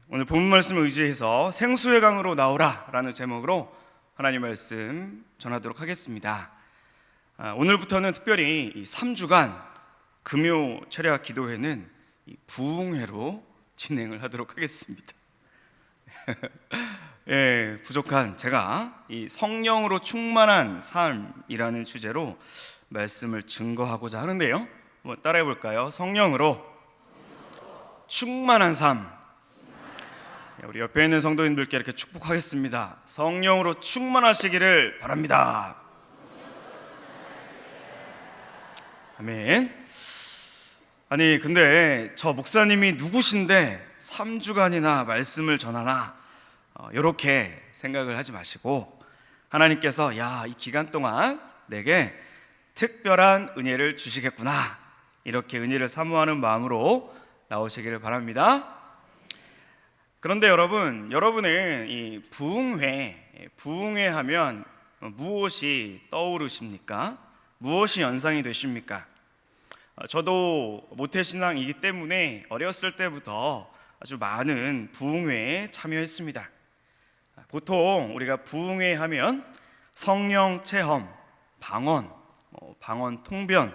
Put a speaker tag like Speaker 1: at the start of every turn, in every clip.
Speaker 1: 오늘 본문 말씀을 의지해서 생수의 강으로 나오라 라는 제목으로 하나님 말씀 전하도록 하겠습니다. 오늘부터는 특별히 3주간 금요 철야 기도회는 부흥회로 진행을 하도록 하겠습니다. 부족한 제가 이 성령으로 충만한 삶이라는 주제로 말씀을 증거하고자 하는데요, 한번 따라해 볼까요? 성령으로 충만한 삶. 우리 옆에 있는 성도님들께 이렇게 축복하겠습니다. 성령으로 충만하시기를 바랍니다. 아멘. 아니 근데 저 목사님이 누구신데 3주간이나 말씀을 전하나, 이렇게 생각을 하지 마시고 하나님께서 이 기간 동안 내게 특별한 은혜를 주시겠구나, 이렇게 은혜를 사모하는 마음으로 나오시기를 바랍니다. 그런데 여러분은 이 부흥회 하면 무엇이 떠오르십니까? 무엇이 연상이 되십니까? 저도 모태신앙이기 때문에 어렸을 때부터 아주 많은 부흥회에 참여했습니다. 보통 우리가 부흥회 하면 성령 체험, 방언, 방언 통변,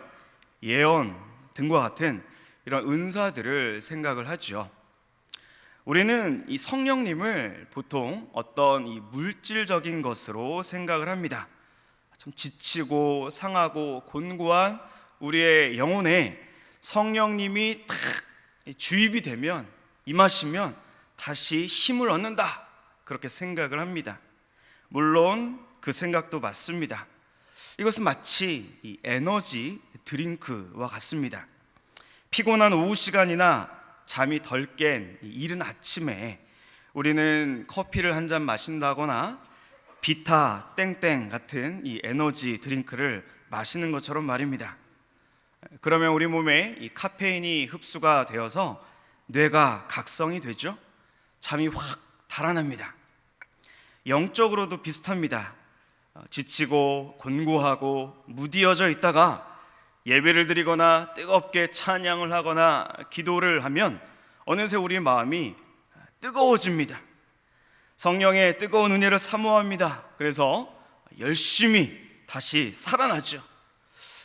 Speaker 1: 예언 등과 같은 이런 은사들을 생각을 하죠. 우리는 이 성령님을 보통 어떤 이 물질적인 것으로 생각을 합니다. 참 지치고 상하고 곤고한 우리의 영혼에 성령님이 탁 주입이 되면, 임하시면 다시 힘을 얻는다, 그렇게 생각을 합니다. 물론 그 생각도 맞습니다. 이것은 마치 이 에너지 드링크와 같습니다. 피곤한 오후 시간이나 잠이 덜 깬 이른 아침에 우리는 커피를 한 잔 마신다거나 비타 땡땡 같은 이 에너지 드링크를 마시는 것처럼 말입니다. 그러면 우리 몸에 이 카페인이 흡수가 되어서 뇌가 각성이 되죠. 잠이 확 달아납니다. 영적으로도 비슷합니다. 지치고 곤고하고 무디어져 있다가 예배를 드리거나 뜨겁게 찬양을 하거나 기도를 하면 어느새 우리의 마음이 뜨거워집니다. 성령의 뜨거운 은혜를 사모합니다. 그래서 열심히 다시 살아나죠.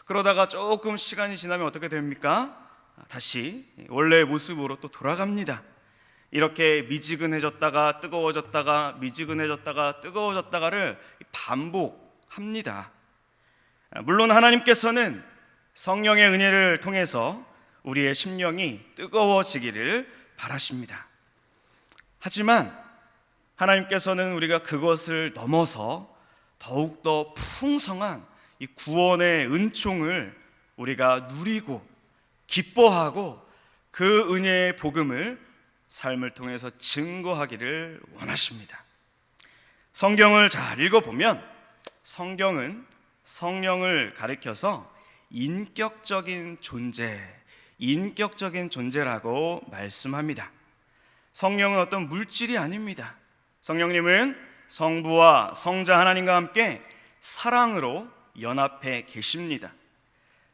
Speaker 1: 그러다가 조금 시간이 지나면 어떻게 됩니까? 다시 원래의 모습으로 또 돌아갑니다. 이렇게 미지근해졌다가 뜨거워졌다가 미지근해졌다가 뜨거워졌다가를 반복합니다. 물론 하나님께서는 성령의 은혜를 통해서 우리의 심령이 뜨거워지기를 바라십니다. 하지만 하나님께서는 우리가 그것을 넘어서 더욱더 풍성한 이 구원의 은총을 우리가 누리고 기뻐하고 그 은혜의 복음을 삶을 통해서 증거하기를 원하십니다. 성경을 잘 읽어보면 성경은 성령을 가리켜서 인격적인 존재라고 말씀합니다. 성령은 어떤 물질이 아닙니다. 성령님은 성부와 성자 하나님과 함께 사랑으로 연합해 계십니다.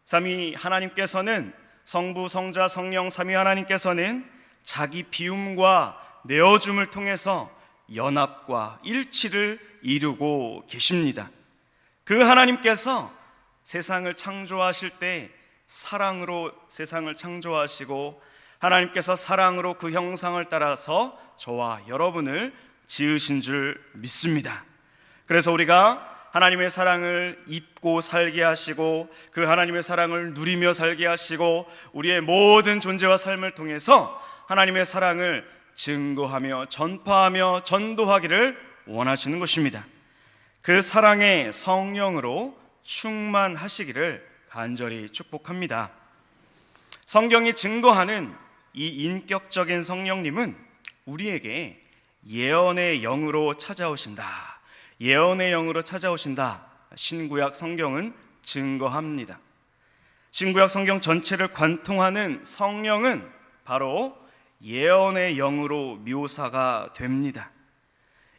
Speaker 1: 삼위 하나님께서는, 성부, 성자, 성령 삼위 하나님께서는 자기 비움과 내어줌을 통해서 연합과 일치를 이루고 계십니다. 그 하나님께서 세상을 창조하실 때 사랑으로 세상을 창조하시고, 하나님께서 사랑으로 그 형상을 따라서 저와 여러분을 지으신 줄 믿습니다. 그래서 우리가 하나님의 사랑을 입고 살게 하시고, 그 하나님의 사랑을 누리며 살게 하시고, 우리의 모든 존재와 삶을 통해서 하나님의 사랑을 증거하며 전파하며 전도하기를 원하시는 것입니다. 그 사랑의 성령으로 충만하시기를 간절히 축복합니다. 성경이 증거하는 이 인격적인 성령님은 우리에게 예언의 영으로 찾아오신다, 예언의 영으로 찾아오신다, 신구약 성경은 증거합니다. 신구약 성경 전체를 관통하는 성령은 바로 예언의 영으로 묘사가 됩니다.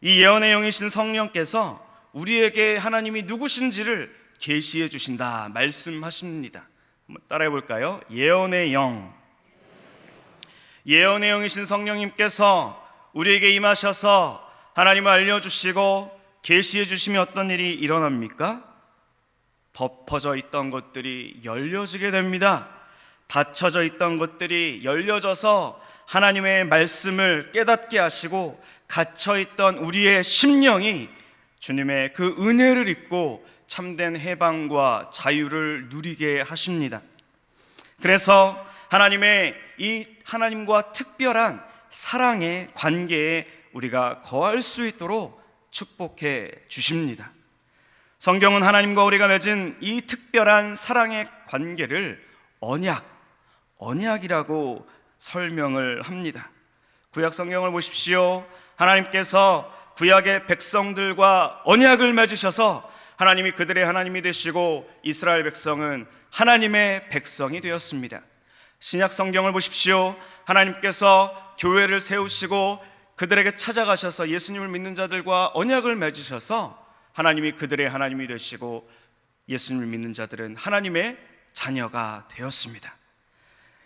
Speaker 1: 이 예언의 영이신 성령께서 우리에게 하나님이 누구신지를 계시해 주신다 말씀하십니다. 한번 따라해 볼까요? 예언의 영. 예언의 영이신 성령님께서 우리에게 임하셔서 하나님을 알려주시고 계시해 주시면 어떤 일이 일어납니까? 덮어져 있던 것들이 열려지게 됩니다. 닫혀져 있던 것들이 열려져서 하나님의 말씀을 깨닫게 하시고 갇혀있던 우리의 심령이 주님의 그 은혜를 입고 참된 해방과 자유를 누리게 하십니다. 그래서 하나님의 이 하나님과 특별한 사랑의 관계에 우리가 거할 수 있도록 축복해 주십니다. 성경은 하나님과 우리가 맺은 이 특별한 사랑의 관계를 언약이라고 설명을 합니다. 구약 성경을 보십시오. 하나님께서 구약의 백성들과 언약을 맺으셔서 하나님이 그들의 하나님이 되시고 이스라엘 백성은 하나님의 백성이 되었습니다. 신약 성경을 보십시오. 하나님께서 교회를 세우시고 그들에게 찾아가셔서 예수님을 믿는 자들과 언약을 맺으셔서 하나님이 그들의 하나님이 되시고 예수님을 믿는 자들은 하나님의 자녀가 되었습니다.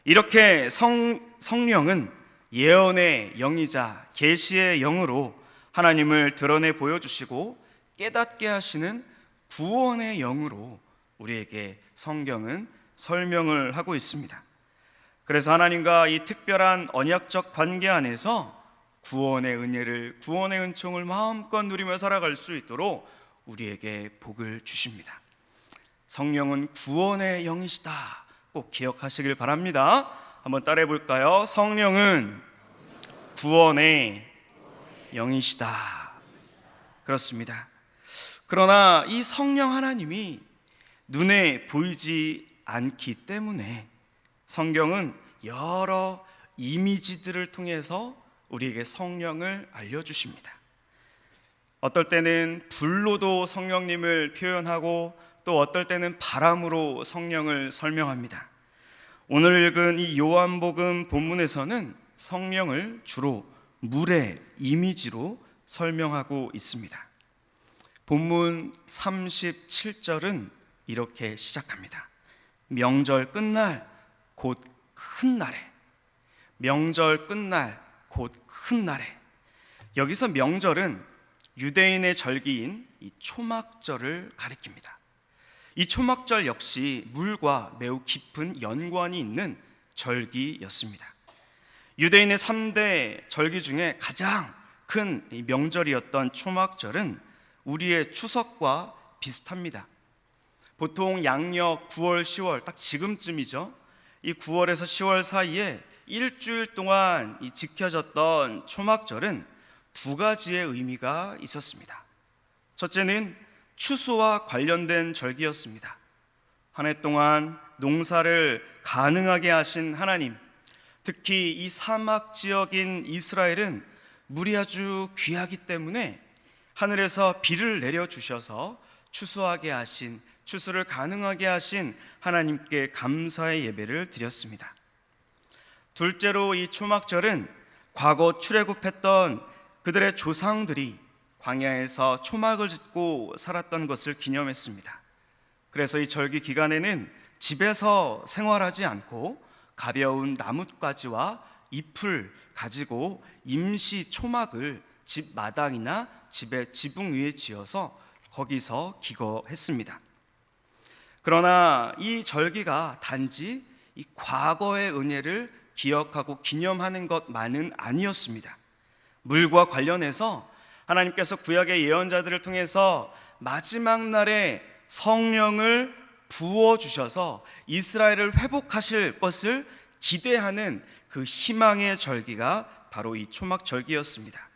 Speaker 1: 이렇게 성령은 예언의 영이자 계시의 영으로 하나님을 드러내 보여주시고 깨닫게 하시는 구원의 영으로 우리에게 성경은 설명을 하고 있습니다. 그래서 하나님과 이 특별한 언약적 관계 안에서 구원의 은혜를, 구원의 은총을 마음껏 누리며 살아갈 수 있도록 우리에게 복을 주십니다. 성령은 구원의 영이시다. 꼭 기억하시길 바랍니다. 한번 따라해 볼까요? 성령은 구원의 영이시다. 그렇습니다. 그러나 이 성령 하나님이 눈에 보이지 않기 때문에 성경은 여러 이미지들을 통해서 우리에게 성령을 알려주십니다. 어떨 때는 불로도 성령님을 표현하고 또 어떨 때는 바람으로 성령을 설명합니다. 오늘 읽은 이 요한복음 본문에서는 성령을 주로 물의 이미지로 설명하고 있습니다. 본문 37절은 이렇게 시작합니다. 명절 끝날 곧 큰 날에, 명절 끝날 곧 큰 날에. 여기서 명절은 유대인의 절기인 이 초막절을 가리킵니다. 이 초막절 역시 물과 매우 깊은 연관이 있는 절기였습니다. 유대인의 3대 절기 중에 가장 큰 명절이었던 초막절은 우리의 추석과 비슷합니다. 보통 양력 9월, 10월 딱 지금쯤이죠. 이 9월에서 10월 사이에 일주일 동안 이 지켜졌던 초막절은 두 가지의 의미가 있었습니다. 첫째는 추수와 관련된 절기였습니다. 한 해 동안 농사를 가능하게 하신 하나님, 특히 이 사막 지역인 이스라엘은 물이 아주 귀하기 때문에 하늘에서 비를 내려주셔서 추수하게 하신, 추수를 가능하게 하신 하나님께 감사의 예배를 드렸습니다. 둘째로 이 초막절은 과거 출애굽했던 그들의 조상들이 광야에서 초막을 짓고 살았던 것을 기념했습니다. 그래서 이 절기 기간에는 집에서 생활하지 않고 가벼운 나뭇가지와 잎을 가지고 임시 초막을 집 마당이나 집의 지붕 위에 지어서 거기서 기거했습니다. 그러나 이 절기가 단지 이 과거의 은혜를 기억하고 기념하는 것만은 아니었습니다. 물과 관련해서 하나님께서 구약의 예언자들을 통해서 마지막 날에 성령을 부어주셔서 이스라엘을 회복하실 것을 기대하는 그 희망의 절기가 바로 이 초막절기였습니다.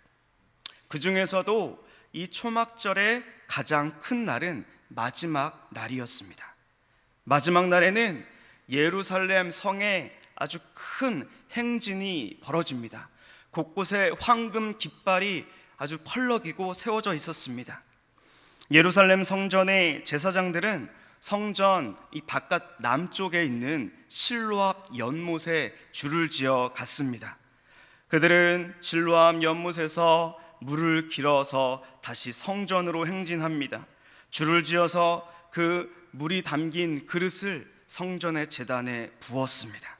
Speaker 1: 그 중에서도 이 초막절의 가장 큰 날은 마지막 날이었습니다. 마지막 날에는 예루살렘 성에 아주 큰 행진이 벌어집니다. 곳곳에 황금 깃발이 아주 펄럭이고 세워져 있었습니다. 예루살렘 성전의 제사장들은 성전 이 바깥 남쪽에 있는 실로 앞 연못에 줄을 지어 갔습니다. 그들은 실로 앞 연못에서 물을 길어서 다시 성전으로 행진합니다. 줄을 지어서 그 물이 담긴 그릇을 성전의 제단에 부었습니다.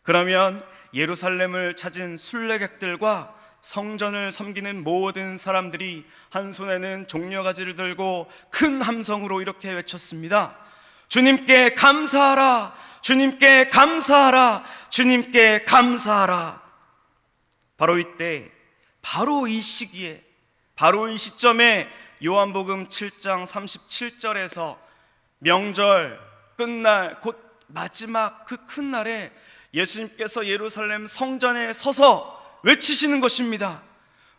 Speaker 1: 그러면 예루살렘을 찾은 순례객들과 성전을 섬기는 모든 사람들이 한 손에는 종려가지를 들고 큰 함성으로 이렇게 외쳤습니다. 주님께 감사하라, 주님께 감사하라, 주님께 감사하라. 바로 이때, 바로 이 시기에, 바로 이 시점에 요한복음 7장 37절에서 명절 끝날 곧 마지막 그 큰 날에 예수님께서 예루살렘 성전에 서서 외치시는 것입니다.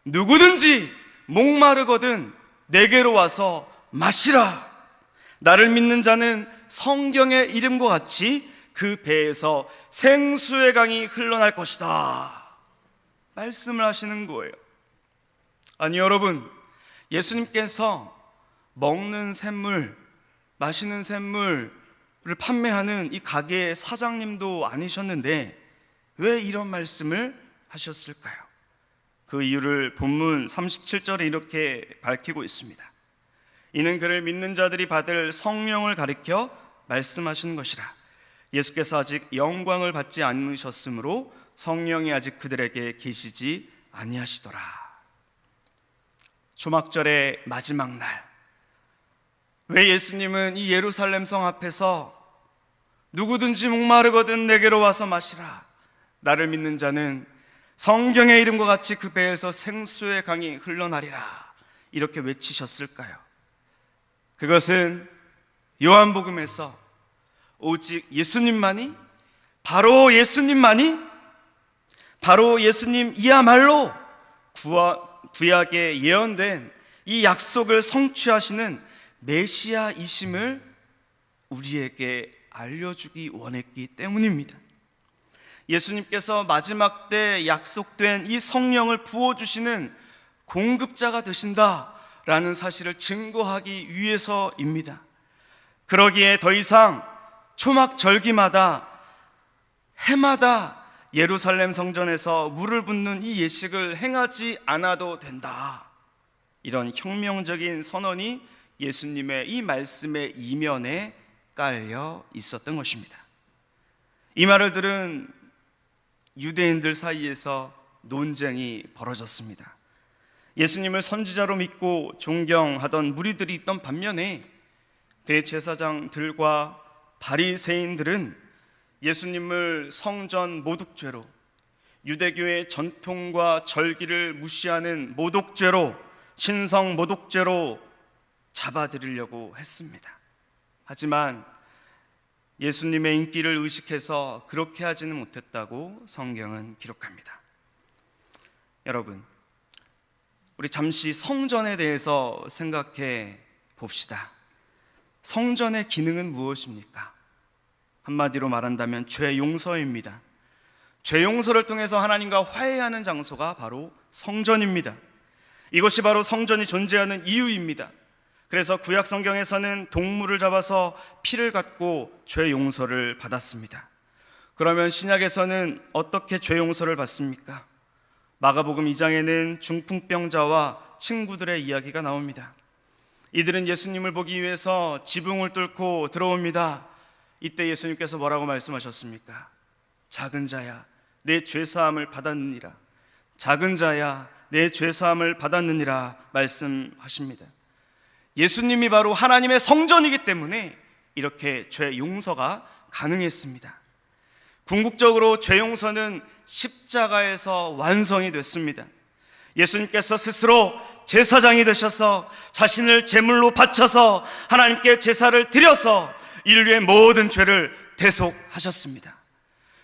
Speaker 1: 누구든지 목마르거든 내게로 와서 마시라. 나를 믿는 자는 성경의 이름과 같이 그 배에서 생수의 강이 흘러날 것이다. 말씀을 하시는 거예요. 아니 여러분, 예수님께서 먹는 샘물, 마시는 샘물을 판매하는 이 가게의 사장님도 아니셨는데 왜 이런 말씀을 하셨을까요? 그 이유를 본문 37절에 이렇게 밝히고 있습니다. 이는 그를 믿는 자들이 받을 성령을 가리켜 말씀하시는 것이라. 예수께서 아직 영광을 받지 않으셨으므로 성령이 아직 그들에게 계시지 아니하시더라. 초막절의 마지막 날, 왜 예수님은 이 예루살렘 성 앞에서 누구든지 목마르거든 내게로 와서 마시라, 나를 믿는 자는 성경의 이름과 같이 그 배에서 생수의 강이 흘러나리라, 이렇게 외치셨을까요? 그것은 요한복음에서 오직 예수님만이, 바로 예수님만이, 바로 예수님이야말로 구약에 예언된 이 약속을 성취하시는 메시아이심을 우리에게 알려주기 원했기 때문입니다. 예수님께서 마지막 때 약속된 이 성령을 부어주시는 공급자가 되신다라는 사실을 증거하기 위해서입니다. 그러기에 더 이상 초막절기마다 해마다 예루살렘 성전에서 물을 붓는 이 예식을 행하지 않아도 된다, 이런 혁명적인 선언이 예수님의 이 말씀의 이면에 깔려 있었던 것입니다. 이 말을 들은 유대인들 사이에서 논쟁이 벌어졌습니다. 예수님을 선지자로 믿고 존경하던 무리들이 있던 반면에 대제사장들과 바리새인들은 예수님을 성전 모독죄로, 유대교의 전통과 절기를 무시하는 모독죄로, 신성 모독죄로 잡아들이려고 했습니다. 하지만 예수님의 인기를 의식해서 그렇게 하지는 못했다고 성경은 기록합니다. 여러분, 우리 잠시 성전에 대해서 생각해 봅시다. 성전의 기능은 무엇입니까? 한마디로 말한다면 죄 용서입니다. 죄 용서를 통해서 하나님과 화해하는 장소가 바로 성전입니다. 이것이 바로 성전이 존재하는 이유입니다. 그래서 구약 성경에서는 동물을 잡아서 피를 갖고 죄 용서를 받았습니다. 그러면 신약에서는 어떻게 죄 용서를 받습니까? 마가복음 2장에는 중풍병자와 친구들의 이야기가 나옵니다. 이들은 예수님을 보기 위해서 지붕을 뚫고 들어옵니다. 이때 예수님께서 뭐라고 말씀하셨습니까? 작은 자야, 내 죄사함을 받았느니라. 작은 자야, 내 죄사함을 받았느니라 말씀하십니다. 예수님이 바로 하나님의 성전이기 때문에 이렇게 죄 용서가 가능했습니다. 궁극적으로 죄 용서는 십자가에서 완성이 됐습니다. 예수님께서 스스로 제사장이 되셔서 자신을 제물로 바쳐서 하나님께 제사를 드려서 인류의 모든 죄를 대속하셨습니다.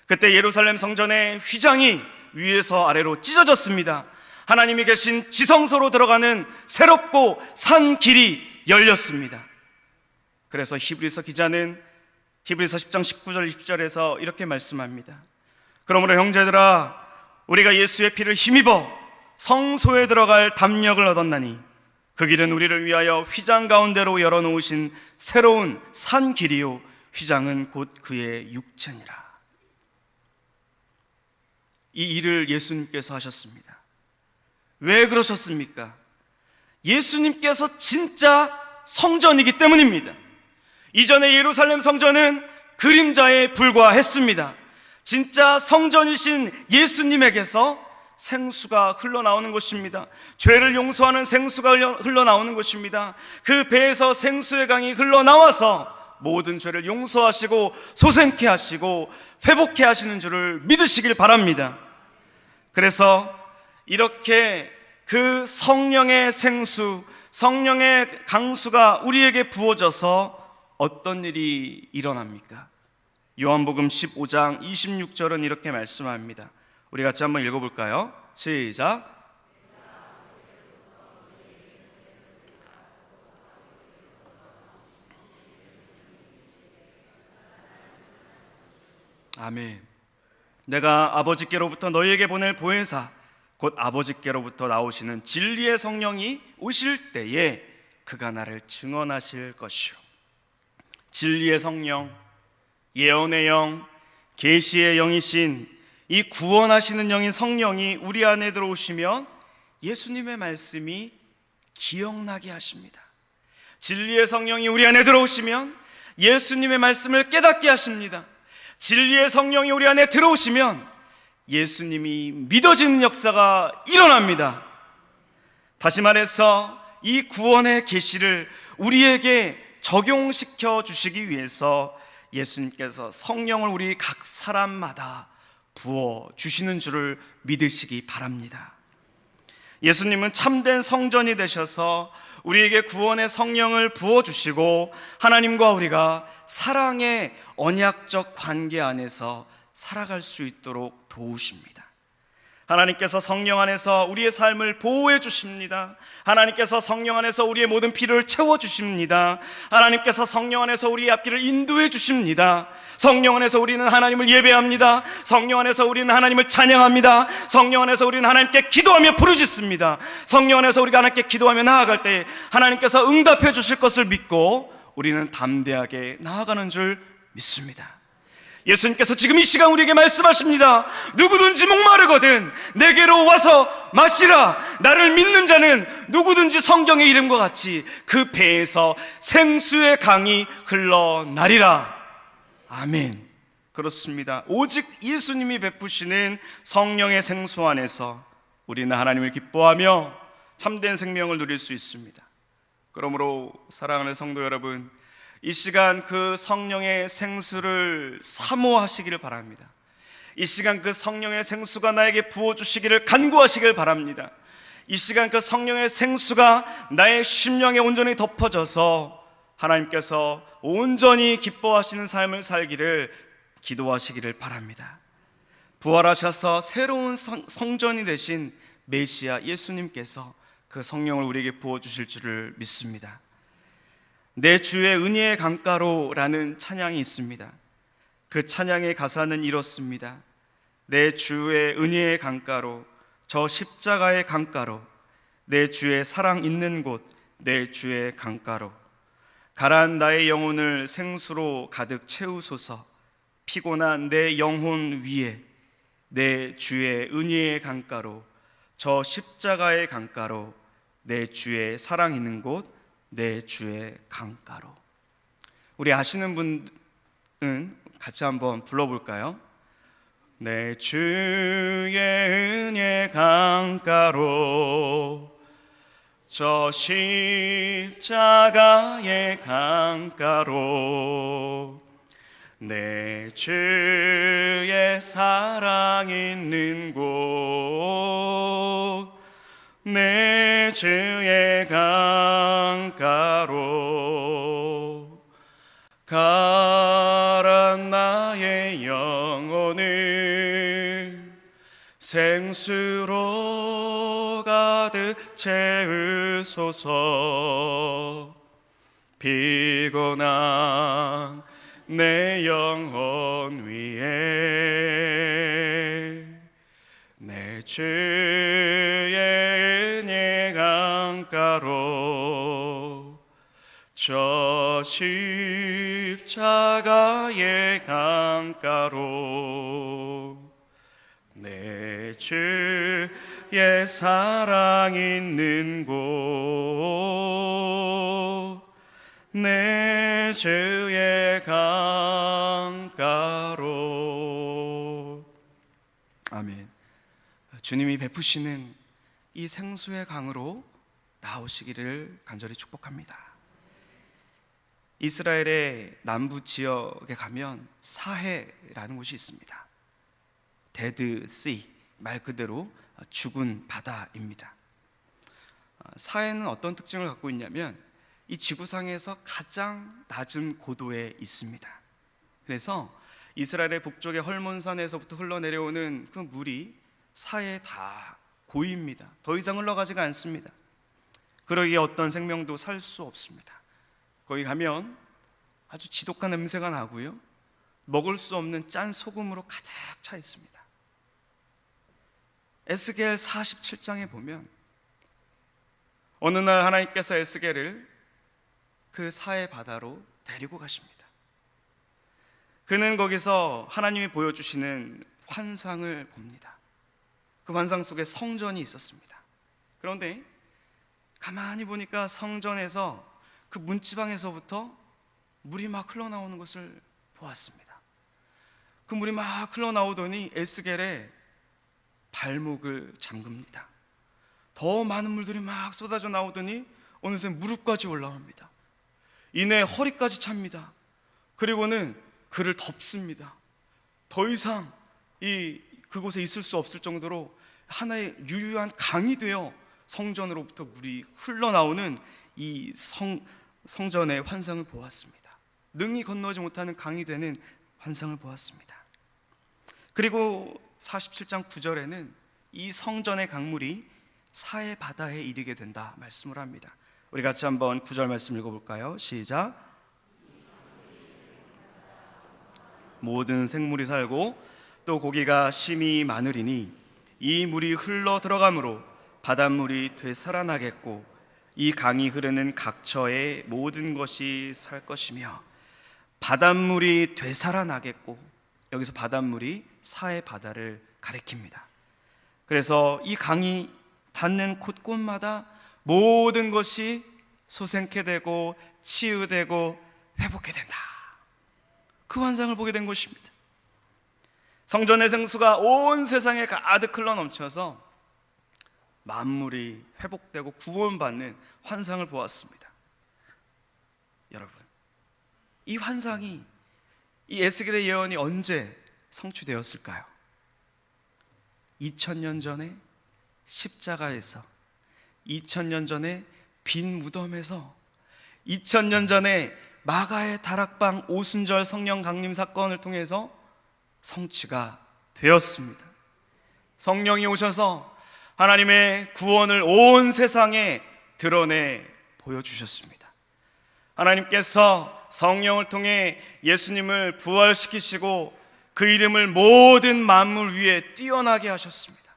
Speaker 1: 그때 예루살렘 성전의 휘장이 위에서 아래로 찢어졌습니다. 하나님이 계신 지성소로 들어가는 새롭고 산 길이 열렸습니다. 그래서 히브리서 기자는 히브리서 10장 19절 20절에서 이렇게 말씀합니다. 그러므로 형제들아, 우리가 예수의 피를 힘입어 성소에 들어갈 담력을 얻었나니 그 길은 우리를 위하여 휘장 가운데로 열어놓으신 새로운 산 길이요, 휘장은 곧 그의 육체니라. 이 일을 예수님께서 하셨습니다. 왜 그러셨습니까? 예수님께서 진짜 성전이기 때문입니다. 이전에 예루살렘 성전은 그림자에 불과했습니다. 진짜 성전이신 예수님에게서 생수가 흘러나오는 것입니다. 죄를 용서하는 생수가 흘러나오는 것입니다. 그 배에서 생수의 강이 흘러나와서 모든 죄를 용서하시고 소생케 하시고 회복케 하시는 줄을 믿으시길 바랍니다. 그래서 이렇게 그 성령의 생수, 성령의 강수가 우리에게 부어져서 어떤 일이 일어납니까? 요한복음 15장 26절은 이렇게 말씀합니다. 우리 같이 한번 읽어볼까요? 시작. 아멘. 내가 아버지께로부터 너희에게 보낼 보혜사 곧 아버지께로부터 나오시는 진리의 성령이 오실 때에 그가 나를 증언하실 것이요. 진리의 성령, 예언의 영, 계시의 영이신 이 구원하시는 영인 성령이 우리 안에 들어오시면 예수님의 말씀이 기억나게 하십니다. 진리의 성령이 우리 안에 들어오시면 예수님의 말씀을 깨닫게 하십니다. 진리의 성령이 우리 안에 들어오시면 예수님이 믿어지는 역사가 일어납니다. 다시 말해서 이 구원의 계시를 우리에게 적용시켜 주시기 위해서 예수님께서 성령을 우리 각 사람마다 부어 주시는 줄을 믿으시기 바랍니다. 예수님은 참된 성전이 되셔서 우리에게 구원의 성령을 부어 주시고 하나님과 우리가 사랑의 언약적 관계 안에서 살아갈 수 있도록 도우십니다. 하나님께서 성령 안에서 우리의 삶을 보호해 주십니다. 하나님께서 성령 안에서 우리의 모든 필요를 채워 주십니다. 하나님께서 성령 안에서 우리의 앞길을 인도해 주십니다. 성령 안에서 우리는 하나님을 예배합니다. 성령 안에서 우리는 하나님을 찬양합니다. 성령 안에서 우리는 하나님께 기도하며 부르짖습니다. 성령 안에서 우리가 하나님께 기도하며 나아갈 때 하나님께서 응답해 주실 것을 믿고 우리는 담대하게 나아가는 줄 믿습니다. 예수님께서 지금 이 시간 우리에게 말씀하십니다. 누구든지 목마르거든 내게로 와서 마시라. 나를 믿는 자는 누구든지 성경의 이름과 같이 그 배에서 생수의 강이 흘러나리라. 아멘. 그렇습니다. 오직 예수님이 베푸시는 성령의 생수 안에서 우리는 하나님을 기뻐하며 참된 생명을 누릴 수 있습니다. 그러므로 사랑하는 성도 여러분, 이 시간 그 성령의 생수를 사모하시기를 바랍니다. 이 시간 그 성령의 생수가 나에게 부어주시기를 간구하시길 바랍니다. 이 시간 그 성령의 생수가 나의 심령에 온전히 덮어져서 하나님께서 온전히 기뻐하시는 삶을 살기를 기도하시기를 바랍니다. 부활하셔서 새로운 성전이 되신 메시아 예수님께서 그 성령을 우리에게 부어주실 줄을 믿습니다. 내 주의 은혜의 강가로라는 찬양이 있습니다. 그 찬양의 가사는 이렇습니다. 내 주의 은혜의 강가로, 저 십자가의 강가로, 내 주의 사랑 있는 곳, 내 주의 강가로, 가란 나의 영혼을 생수로 가득 채우소서. 피곤한 내 영혼 위에 내 주의 은혜의 강가로, 저 십자가의 강가로, 내 주의 사랑 있는 곳, 내 주의 강가로. 우리 아시는 분은 같이 한번 불러볼까요? 내 주의 은혜 강가로, 저 십자가의 강가로, 내 주의 사랑 있는 곳, 내 주의 강가로, 가란 나의 영혼을 생수로 가득 채우소서. 피곤한 내 영혼 위에 내 주의 은혜 강가로, 저 십자가의 강가로, 내 주의 사랑 있는 곳, 내 주의 강가로. 주님이 베푸시는 이 생수의 강으로 나오시기를 간절히 축복합니다. 이스라엘의 남부 지역에 가면 사해라는 곳이 있습니다. 데드 씨, 말 그대로 죽은 바다입니다. 사해는 어떤 특징을 갖고 있냐면 이 지구상에서 가장 낮은 고도에 있습니다. 그래서 이스라엘의 북쪽의 헐몬산에서부터 흘러내려오는 그 물이 사해에 다 고입니다. 더 이상 흘러가지가 않습니다. 그러기에 어떤 생명도 살 수 없습니다. 거기 가면 아주 지독한 냄새가 나고요, 먹을 수 없는 짠 소금으로 가득 차 있습니다. 에스겔 47장에 보면 어느 날 하나님께서 에스겔을 그 사해 바다로 데리고 가십니다. 그는 거기서 하나님이 보여주시는 환상을 봅니다. 그 환상 속에 성전이 있었습니다. 그런데 가만히 보니까 성전에서 그 문지방에서부터 물이 막 흘러나오는 것을 보았습니다. 그 물이 막 흘러나오더니 에스겔의 발목을 잠깁니다. 더 많은 물들이 막 쏟아져 나오더니 어느새 무릎까지 올라옵니다. 이내 허리까지 찹니다. 그리고는 그를 덮습니다. 더 이상 그곳에 있을 수 없을 정도로 하나의 유유한 강이 되어 성전으로부터 물이 흘러나오는 이 성전의 환상을 보았습니다. 능히 건너지 못하는 강이 되는 환상을 보았습니다. 그리고 47장 9절에는 이 성전의 강물이 사해 바다에 이르게 된다 말씀을 합니다. 우리 같이 한번 9절 말씀 읽어볼까요? 시작. 모든 생물이 살고 또 고기가 심히 많으리니 이 물이 흘러 들어가므로 바닷물이 되살아나겠고 이 강이 흐르는 각처의 모든 것이 살 것이며 바닷물이 되살아나겠고, 여기서 바닷물이 사해 바다를 가리킵니다. 그래서 이 강이 닿는 곳곳마다 모든 것이 솟게 되고 치유되고 회복게 된다. 그 환상을 보게 된 것입니다. 성전의 생수가 온 세상에 가득 흘러 넘쳐서 만물이 회복되고 구원받는 환상을 보았습니다. 여러분, 이 환상이, 이 에스겔의 예언이 언제 성취되었을까요? 2000년 전에 십자가에서, 2000년 전에 빈 무덤에서, 2000년 전에 마가의 다락방 오순절 성령 강림 사건을 통해서 성취가 되었습니다. 성령이 오셔서 하나님의 구원을 온 세상에 드러내 보여주셨습니다. 하나님께서 성령을 통해 예수님을 부활시키시고 그 이름을 모든 만물 위에 뛰어나게 하셨습니다.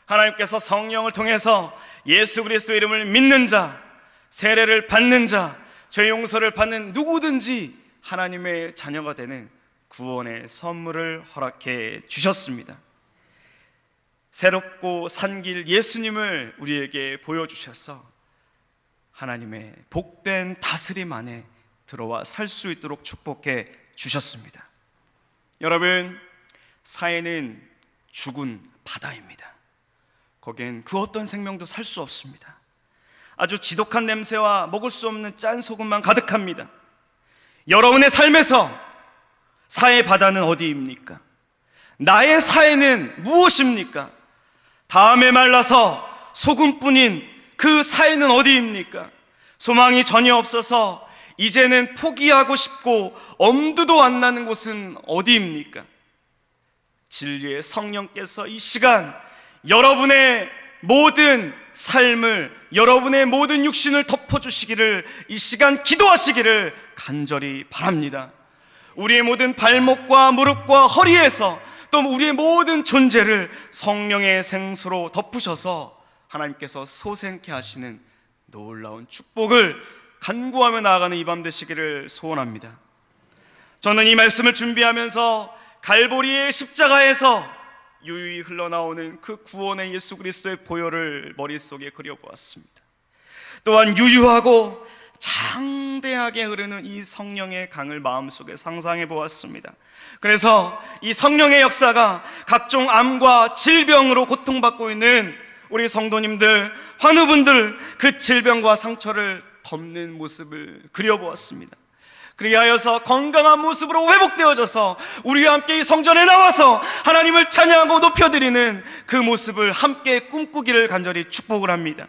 Speaker 1: 하나님께서 성령을 통해서 예수 그리스도의 이름을 믿는 자, 세례를 받는 자, 죄 용서를 받는 누구든지 하나님의 자녀가 되는 구원의 선물을 허락해 주셨습니다. 새롭고 산 길 예수님을 우리에게 보여주셔서 하나님의 복된 다스림 안에 들어와 살 수 있도록 축복해 주셨습니다. 여러분, 사해는 죽은 바다입니다. 거기엔 그 어떤 생명도 살 수 없습니다. 아주 지독한 냄새와 먹을 수 없는 짠 소금만 가득합니다. 여러분의 삶에서 사해 바다는 어디입니까? 나의 사해는 무엇입니까? 다음에 말라서 소금뿐인 그 사해는 어디입니까? 소망이 전혀 없어서 이제는 포기하고 싶고 엄두도 안 나는 곳은 어디입니까? 진리의 성령께서 이 시간 여러분의 모든 삶을, 여러분의 모든 육신을 덮어주시기를 이 시간 기도하시기를 간절히 바랍니다. 우리의 모든 발목과 무릎과 허리에서 또 우리의 모든 존재를 성령의 생수로 덮으셔서 하나님께서 솟게 하시는 놀라운 축복을 간구하며 나아가는 이 밤 되시기를 소원합니다. 저는 이 말씀을 준비하면서 갈보리의 십자가에서 유유히 흘러나오는 그 구원의 예수 그리스도의 보혈을 머릿속에 그려보았습니다. 또한 유유하고 장대하게 흐르는 이 성령의 강을 마음속에 상상해 보았습니다. 그래서 이 성령의 역사가 각종 암과 질병으로 고통받고 있는 우리 성도님들, 환우분들, 그 질병과 상처를 덮는 모습을 그려보았습니다. 그리하여서 건강한 모습으로 회복되어져서 우리와 함께 이 성전에 나와서 하나님을 찬양하고 높여드리는 그 모습을 함께 꿈꾸기를 간절히 축복을 합니다.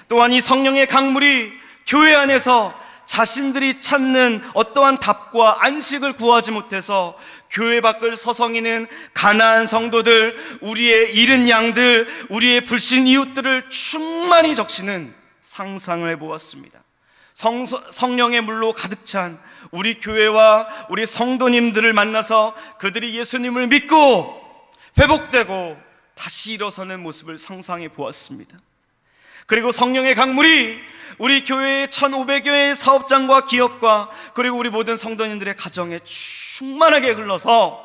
Speaker 1: 또한 이 성령의 강물이 교회 안에서 자신들이 찾는 어떠한 답과 안식을 구하지 못해서 교회 밖을 서성이는 가난한 성도들, 우리의 잃은 양들, 우리의 불신 이웃들을 충만히 적시는 상상을 해보았습니다. 성령의 물로 가득 찬 우리 교회와 우리 성도님들을 만나서 그들이 예수님을 믿고 회복되고 다시 일어서는 모습을 상상해 보았습니다. 그리고 성령의 강물이 우리 교회의 1,500여의 사업장과 기업과 그리고 우리 모든 성도님들의 가정에 충만하게 흘러서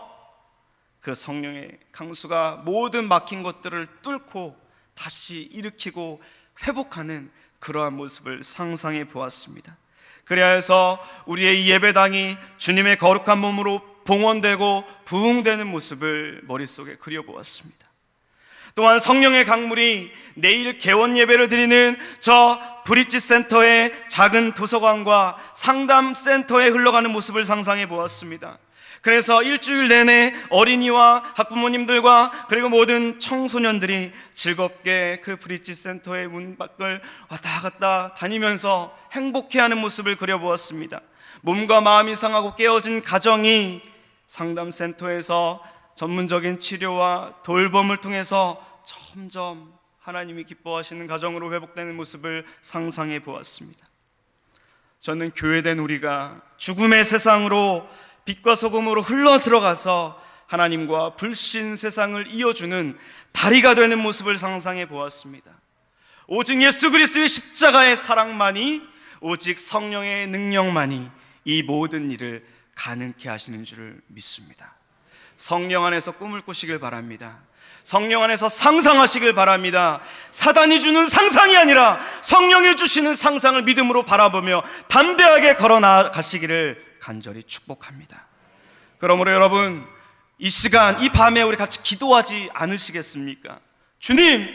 Speaker 1: 그 성령의 강수가 모든 막힌 것들을 뚫고 다시 일으키고 회복하는 그러한 모습을 상상해 보았습니다. 그리하여서 우리의 이 예배당이 주님의 거룩한 몸으로 봉헌되고 부흥되는 모습을 머릿속에 그려보았습니다. 또한 성령의 강물이 내일 개원 예배를 드리는 저 브릿지 센터의 작은 도서관과 상담 센터에 흘러가는 모습을 상상해 보았습니다. 그래서 일주일 내내 어린이와 학부모님들과 그리고 모든 청소년들이 즐겁게 그 브릿지 센터의 문 밖을 왔다 갔다 다니면서 행복해하는 모습을 그려보았습니다. 몸과 마음이 상하고 깨어진 가정이 상담센터에서 전문적인 치료와 돌봄을 통해서 점점 하나님이 기뻐하시는 가정으로 회복되는 모습을 상상해 보았습니다. 저는 교회된 우리가 죽음의 세상으로 빛과 소금으로 흘러 들어가서 하나님과 불신 세상을 이어주는 다리가 되는 모습을 상상해 보았습니다. 오직 예수 그리스도의 십자가의 사랑만이, 오직 성령의 능력만이 이 모든 일을 가능케 하시는 줄을 믿습니다. 성령 안에서 꿈을 꾸시길 바랍니다. 성령 안에서 상상하시길 바랍니다. 사단이 주는 상상이 아니라 성령이 주시는 상상을 믿음으로 바라보며 담대하게 걸어 나가시기를 간절히 축복합니다. 그러므로 여러분, 이 시간, 이 밤에 우리 같이 기도하지 않으시겠습니까? 주님,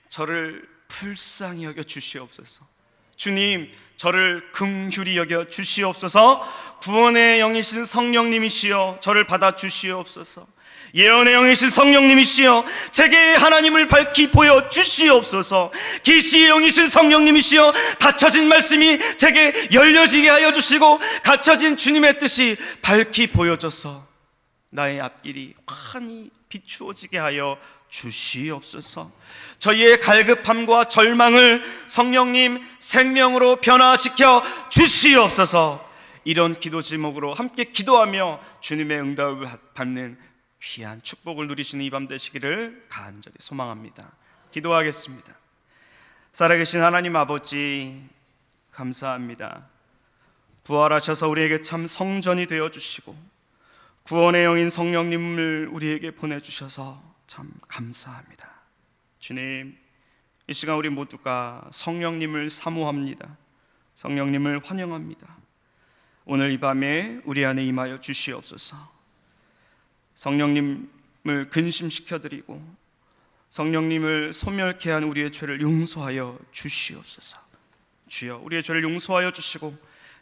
Speaker 1: 저를 불쌍히 여겨 주시옵소서. 주님, 저를 긍휼히 여겨 주시옵소서. 구원의 영이신 성령님이시여 저를 받아 주시옵소서. 예언의 영이신 성령님이시여 제게 하나님을 밝히 보여 주시옵소서. 계시의 영이신 성령님이시여 닫혀진 말씀이 제게 열려지게 하여 주시고 갇혀진 주님의 뜻이 밝히 보여져서 나의 앞길이 환히 비추어지게 하여 주시옵소서. 저희의 갈급함과 절망을 성령님 생명으로 변화시켜 주시옵소서. 이런 기도 제목으로 함께 기도하며 주님의 응답을 받는 귀한 축복을 누리시는 이 밤 되시기를 간절히 소망합니다. 기도하겠습니다. 살아계신 하나님 아버지, 감사합니다. 부활하셔서 우리에게 참 성전이 되어주시고 구원의 영인 성령님을 우리에게 보내주셔서 참 감사합니다. 주님, 이 시간 우리 모두가 성령님을 사모합니다. 성령님을 환영합니다. 오늘 이 밤에 우리 안에 임하여 주시옵소서. 성령님을 근심시켜드리고 성령님을 소멸케 한 우리의 죄를 용서하여 주시옵소서. 주여, 우리의 죄를 용서하여 주시고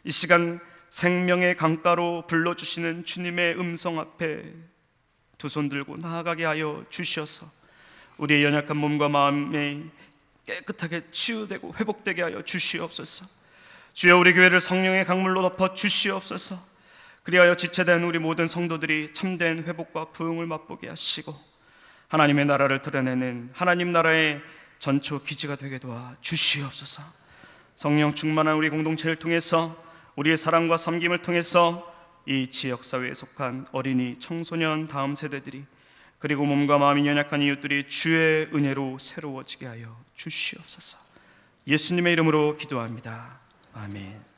Speaker 1: 이 시간 생명의 강가로 불러주시는 주님의 음성 앞에 두 손 들고 나아가게 하여 주셔서 우리의 연약한 몸과 마음에 깨끗하게 치유되고 회복되게 하여 주시옵소서. 주여, 우리 교회를 성령의 강물로 덮어 주시옵소서. 그리하여 지체된 우리 모든 성도들이 참된 회복과 부흥을 맛보게 하시고 하나님의 나라를 드러내는 하나님 나라의 전초 기지가 되게 도와 주시옵소서. 성령 충만한 우리 공동체를 통해서 우리의 사랑과 섬김을 통해서 이 지역사회에 속한 어린이, 청소년, 다음 세대들이 그리고 몸과 마음이 연약한 이웃들이 주의 은혜로 새로워지게 하여 주시옵소서. 예수님의 이름으로 기도합니다. 아멘.